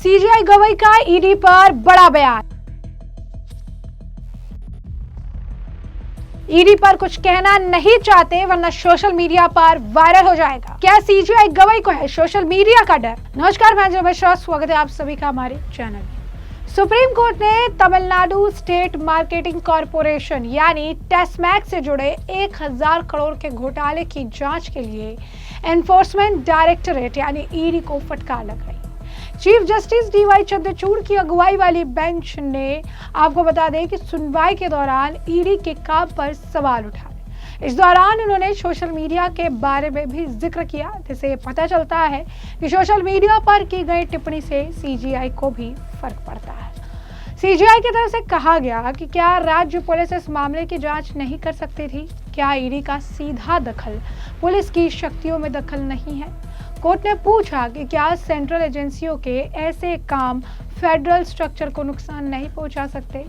CGI Gavai का ED पर बड़ा बयान। ईडी पर कुछ कहना नहीं चाहते वरना सोशल मीडिया पर वायरल हो जाएगा। क्या सीजीआई गवई को है सोशल मीडिया का डर? नमस्कार, मैं अंजलि मिश्रा, स्वागत है आप सभी का हमारे चैनल में। सुप्रीम कोर्ट ने तमिलनाडु स्टेट मार्केटिंग कॉरपोरेशन यानी टेस्मैक से जुड़े 1000 करोड़ के घोटाले की जांच के लिए एनफोर्समेंट डायरेक्टरेट यानी ईडी को फटकार लगाई। चीफ जस्टिस डीवाई चंद्रचूड़ की अगुवाई वाली बेंच ने आपको बता दें कि सुनवाई के दौरान ईडी के काम पर सवाल उठाए। इस दौरान उन्होंने सोशल मीडिया के बारे में भी जिक्र किया, जिससे पता चलता है कि सोशल मीडिया पर की गई टिप्पणी से सीजीआई को भी फर्क पड़ता है। सीजीआई की तरफ से कहा गया कि क्या राज्य पुलिस इस मामले की जांच नहीं कर सकती थी? क्या ईडी का सीधा दखल पुलिस की शक्तियों में दखल नहीं है? कोर्ट ने पूछा कि क्या सेंट्रल एजेंसियों के ऐसे काम फेडरल स्ट्रक्चर को नुकसान नहीं पहुंचा सकते?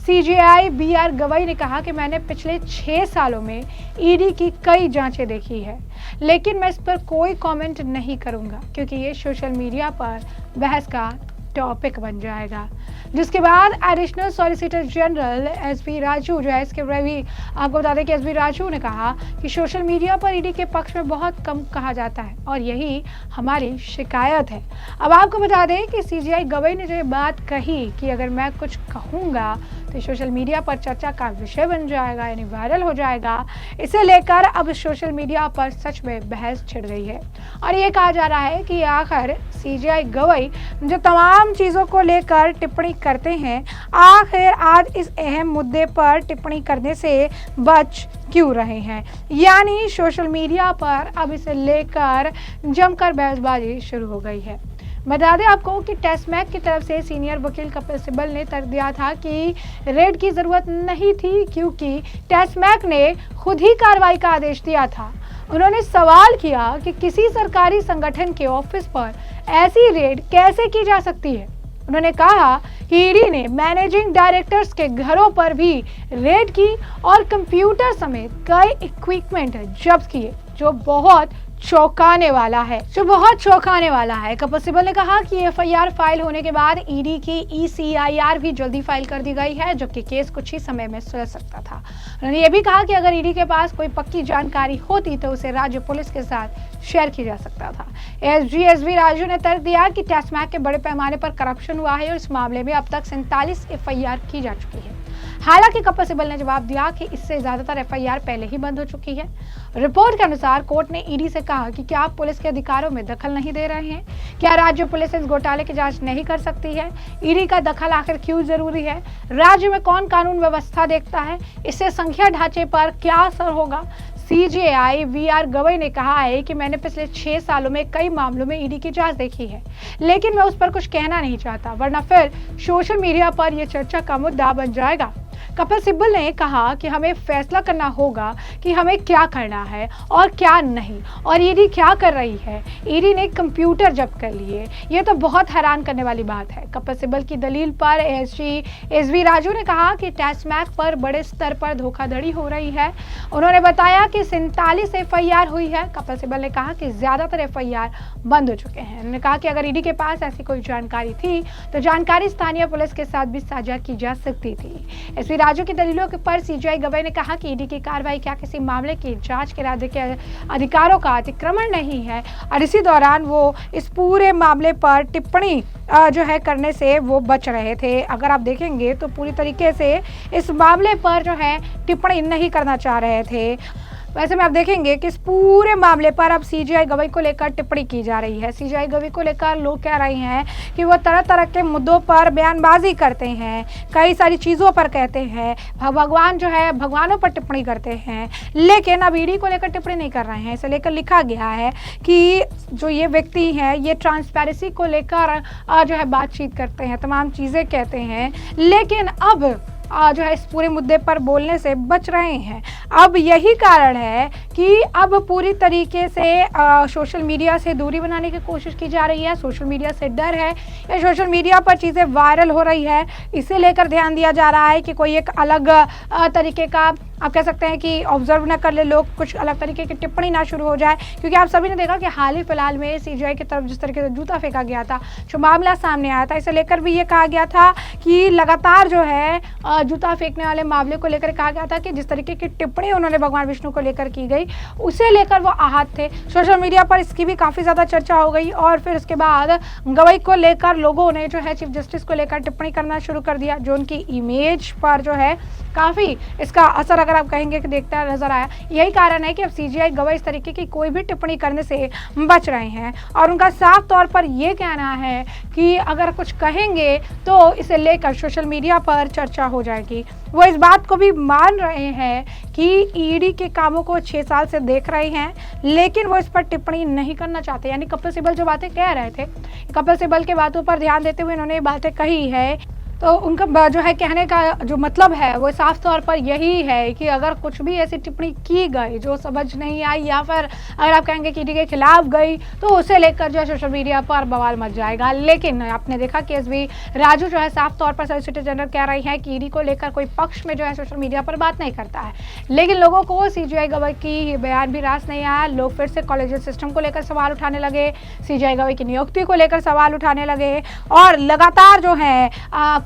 सीजीआई बीआर गवई ने कहा कि मैंने पिछले 6 सालों में ईडी की कई जांचें देखी है, लेकिन मैं इस पर कोई कमेंट नहीं करूंगा क्योंकि ये सोशल मीडिया पर बहस का टॉपिक बन जाएगा। जिसके बाद additional solicitor general SB Raju जो है, इसके रवि आपको बता दें कि एसबी राजू ने कहा कि सोशल मीडिया पर ईडी के पक्ष में बहुत कम कहा जाता है और यही हमारी शिकायत है। अब आपको बता दें कि सीजीआई गवई ने जो ये बात कही कि अगर मैं कुछ कहूँगा तो सोशल मीडिया पर चर्चा का विषय बन जाएगा यानी वायरल हो जाएगा, इसे लेकर अब सोशल मीडिया पर सच में बहस छिड़ गई है और ये कहा जा रहा है कि आखिर सीजीआई गवई जो तमाम चीज़ों को लेकर टिप्पणी करते हैं, आखिर आज इस अहम मुद्दे पर टिप्पणी करने से बच क्यों रहे हैं। यानी सोशल मीडिया पर अब इसे लेकर जमकर बहसबाजी शुरू हो गई है। बता दें आपको कि टेस्मैक की तरफ से सीनियर वकील कपिल सिब्बल ने तर्क दिया था कि रेड की जरूरत नहीं थी क्योंकि टेस्मैक ने खुद ही कार्रवाई का आदेश दिया था। उन्होंने सवाल किया कि किसी सरकारी संगठन के ऑफिस पर ऐसी रेड कैसे की जा सकती है। उन्होंने कहा कि ईडी ने मैनेजिंग डायरेक्टर्स के घरों पर भी रेड की और कंप्यूटर समेत कई इक्विपमेंट जब्त किए, जो बहुत चौंकाने वाला है। कपिल सिब्बल ने कहा कि एफआईआर फाइल होने के बाद ईडी की ईसीआईआर भी जल्दी फाइल कर दी गई है, जबकि केस कुछ ही समय में सुलझ सकता था। उन्होंने ये भी कहा कि अगर ईडी के पास कोई पक्की जानकारी होती तो उसे राज्य पुलिस के साथ शेयर की जा सकता था। एसबी राजू ने तर्क दिया कि टेस्मैक के बड़े पैमाने पर करप्शन हुआ है और इस मामले में अब तक 47 एफआईआर की जा चुकी है। हालांकि कपिल सिब्बल ने जवाब दिया कि इससे ज्यादातर एफआईआर पहले ही बंद हो चुकी है। रिपोर्ट के अनुसार कोर्ट ने ईडी से कहा कि क्या आप पुलिस के अधिकारों में दखल नहीं दे रहे हैं? क्या राज्य पुलिस इस घोटाले की जांच नहीं कर सकती है? ईडी का दखल आखिर क्यों जरूरी है? राज्य में कौन कानून व्यवस्था देखता है? इससे संघीय ढांचे पर क्या असर होगा? सीजीआई बीआर गवई ने कहा है कि मैंने पिछले 6 सालों में कई मामलों में ईडी की जांच देखी है, लेकिन मैं उस पर कुछ कहना नहीं चाहता वरना फिर सोशल मीडिया पर यह चर्चा का मुद्दा बन जाएगा। कपिल सिब्बल ने कहा कि हमें फैसला करना होगा कि हमें क्या करना है और क्या नहीं, और ईडी क्या कर रही है। ईडी ने कंप्यूटर जब्त कर लिए, ये तो बहुत हैरान करने वाली बात है। कपिल सिब्बल की दलील पर एसबी राजू ने कहा कि टेस्मैक पर बड़े स्तर पर धोखाधड़ी हो रही है। उन्होंने बताया कि 47 एफआईआर हुई है। कपिल सिब्बल ने कहा कि ज्यादातर एफआईआर बंद हो चुके हैं। उन्होंने कहा कि अगर ईडी के पास ऐसी कोई जानकारी थी तो जानकारी स्थानीय पुलिस के साथ भी साझा की जा सकती थी। एसबी राजू की दलीलों के पर सीजीआई गवई ने कहा कि ईडी की कार्रवाई क्या किसी मामले की जांच के राज्य के अधिकारों का अतिक्रमण नहीं है और इसी दौरान वो इस पूरे मामले पर टिप्पणी जो है करने से वो बच रहे थे। अगर आप देखेंगे तो पूरी तरीके से इस मामले पर जो है टिप्पणी नहीं करना चाह रहे थे। वैसे में आप देखेंगे कि इस पूरे मामले पर अब सीजीआई गवई को लेकर टिप्पणी की जा रही है। सीजीआई गवई को लेकर लोग कह रहे हैं कि वो तरह तरह के मुद्दों पर बयानबाजी करते हैं, कई सारी चीज़ों पर कहते हैं, भगवानों पर टिप्पणी करते हैं, लेकिन अब ईडी को लेकर टिप्पणी नहीं कर रहे हैं। इसे लेकर लिखा गया है कि जो ये व्यक्ति हैं ये ट्रांसपेरेंसी को लेकर जो है बातचीत करते हैं, तमाम चीज़ें कहते हैं, लेकिन अब जो है इस पूरे मुद्दे पर बोलने से बच रहे हैं। अब यही कारण है कि अब पूरी तरीके से सोशल मीडिया से दूरी बनाने की कोशिश की जा रही है। सोशल मीडिया से डर है या सोशल मीडिया पर चीज़ें वायरल हो रही है, इसे लेकर ध्यान दिया जा रहा है कि कोई एक अलग तरीके का आप कह सकते हैं कि ऑब्जर्व ना कर ले लोग, कुछ अलग तरीके की टिप्पणी ना शुरू हो जाए, क्योंकि आप सभी ने देखा कि हाल ही फिलहाल में सीजीआई की तरफ जिस तरीके से जूता फेंका गया था, जो मामला सामने आया था, इसे लेकर भी ये कहा गया था कि लगातार जो है जूता फेंकने वाले मामले को लेकर कहा गया था कि जिस तरीके की टिप्पणी उन्होंने भगवान विष्णु को लेकर की गई, उसे लेकर वो आहत थे। सोशल मीडिया पर इसकी भी काफ़ी ज़्यादा चर्चा हो गई और फिर उसके बाद गवई को लेकर लोगों ने जो है चीफ जस्टिस को लेकर टिप्पणी करना शुरू कर दिया, जो उनकी इमेज पर जो है काफ़ी इसका असर, अगर आप कहेंगे कि देखता नजर आया। यही कारण है कि अब सीजीआई गवाह इस तरीके की कोई भी टिप्पणी करने से बच रहे हैं और उनका साफ तौर पर यह कहना है कि अगर कुछ कहेंगे तो इसे लेकर सोशल मीडिया पर चर्चा हो जाएगी। वो इस बात को भी मान रहे हैं कि ईडी के कामों को 6 साल से देख रहे हैं, लेकिन वो इस पर टिप्पणी नहीं करना चाहते। यानी कपिल सिब्बल जो बातें कह रहे थे, कपिल सिब्बल की बातों पर ध्यान देते हुए इन्होंने ये बातें कही है, तो उनका जो है कहने का जो मतलब है वो साफ तौर पर यही है कि अगर कुछ भी ऐसी टिप्पणी की गई जो समझ नहीं आई या फिर अगर आप कहेंगे कि ईडी के खिलाफ गई तो उसे लेकर जो है सोशल मीडिया पर बवाल मच जाएगा। लेकिन आपने देखा कि एसबी राजू जो है साफ तौर पर सॉलिसिटर जनरल कह रही हैं कि ईडी को लेकर कोई पक्ष में जो है सोशल मीडिया पर बात नहीं करता है, लेकिन लोगों को सीजीआई गवाह की बयान भी रास नहीं आया। लोग फिर से कॉलेजियल सिस्टम को लेकर सवाल उठाने लगे, सीजीआई गवाह की नियुक्ति को लेकर सवाल उठाने लगे और लगातार जो है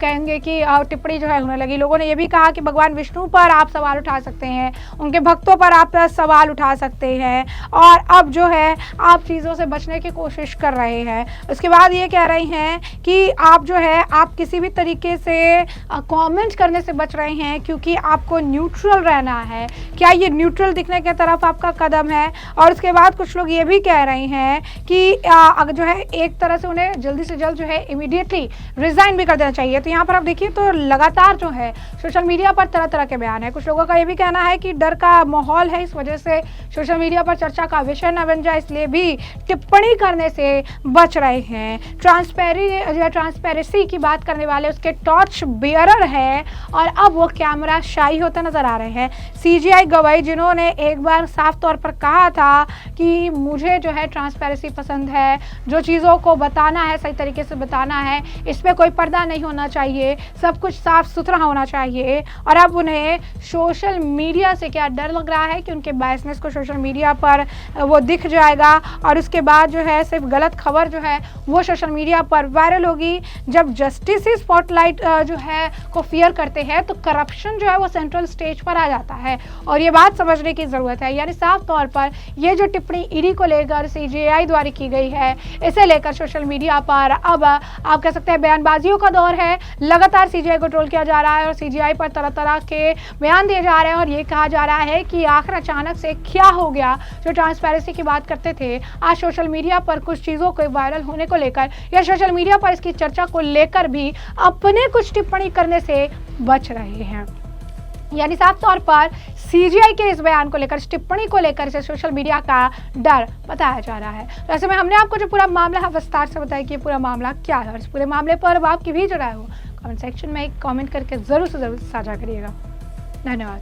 कहेंगे कि टिप्पणी जो है होने लगी। लोगों ने यह भी कहा कि भगवान विष्णु पर आप सवाल उठा सकते हैं, उनके भक्तों पर आप सवाल उठा सकते हैं और अब जो है आप चीज़ों से बचने की कोशिश कर रहे हैं। उसके बाद ये कह रही हैं कि आप जो है आप किसी भी तरीके से कमेंट करने से बच रहे हैं क्योंकि आपको न्यूट्रल रहना है। क्या ये न्यूट्रल दिखने की तरफ आपका कदम है? और उसके बाद कुछ लोग ये भी कह रहे हैं कि अगर जो है एक तरह से उन्हें जल्दी से जल्द जो है इमीडिएटली रिजाइन भी कर देना चाहिए। तो यहाँ पर आप देखिए तो लगातार जो है सोशल मीडिया पर तरह तरह के बयान है। कुछ लोगों का ये भी कहना है कि डर का माहौल है, इस वजह से सोशल मीडिया पर चर्चा का विषय न बन जाए, इसलिए भी टिप्पणी करने से बच रहे हैं। ट्रांसपेरेंसी की बात करने वाले उसके टॉर्च बियरर है और अब वो कैमरा शाई होते नजर आ रहे हैं। सीजीआई गवाह जिन्होंने एक बार साफ तौर पर कहा था कि मुझे जो है ट्रांसपेरेंसी पसंद है, जो चीज़ों को बताना है सही तरीके से बताना है, इसमें कोई पर्दा नहीं होना चाहिए, सब कुछ साफ सुथरा होना चाहिए। और अब उन्हें सोशल मीडिया से क्या डर लग रहा है कि उनके बायसनेस को सोशल मीडिया पर वो दिख जाएगा और उसके बाद जो है सिर्फ गलत खबर जो है वो सोशल मीडिया पर वायरल होगी। जब जस्टिस ही स्पॉटलाइट जो है को फियर करते हैं तो करप्शन जो है वो सेंट्रल स्टेज पर आ जाता है और ये बात समझने की ज़रूरत है। यानी साफ तौर पर ये जो टिप्पणी ईडी को लेकर सीजीआई द्वारा की गई है, इसे लेकर सोशल मीडिया पर अब आप कह सकते हैं बयानबाजियों का दौर है। लगातार सीजीआई को ट्रोल किया जा रहा है और सीजीआई पर तरह तरह के बयान दिए जा रहे हैं और ये कहा जा रहा है कि आखिर अचानक से क्या हो गया, जो ट्रांसपेरेंसी की बात करते थे आज सोशल मीडिया पर कुछ चीज़ों के वायरल होने को लेकर या सोशल मीडिया पर इसकी चर्चा को लेकर भी अपने कुछ टिप्पणी करने से बच रहे हैं। यानी साफ तौर पर सीजीआई के इस बयान को लेकर, इस टिप्पणी को लेकर इसे सोशल मीडिया का डर बताया जा रहा है। तो ऐसे में हमने आपको जो पूरा मामला है विस्तार से बताया कि ये पूरा मामला क्या है और इस पूरे मामले पर अब आपकी भी जो राय हो कमेंट सेक्शन में एक कमेंट करके ज़रूर से ज़रूर साझा करिएगा। धन्यवाद।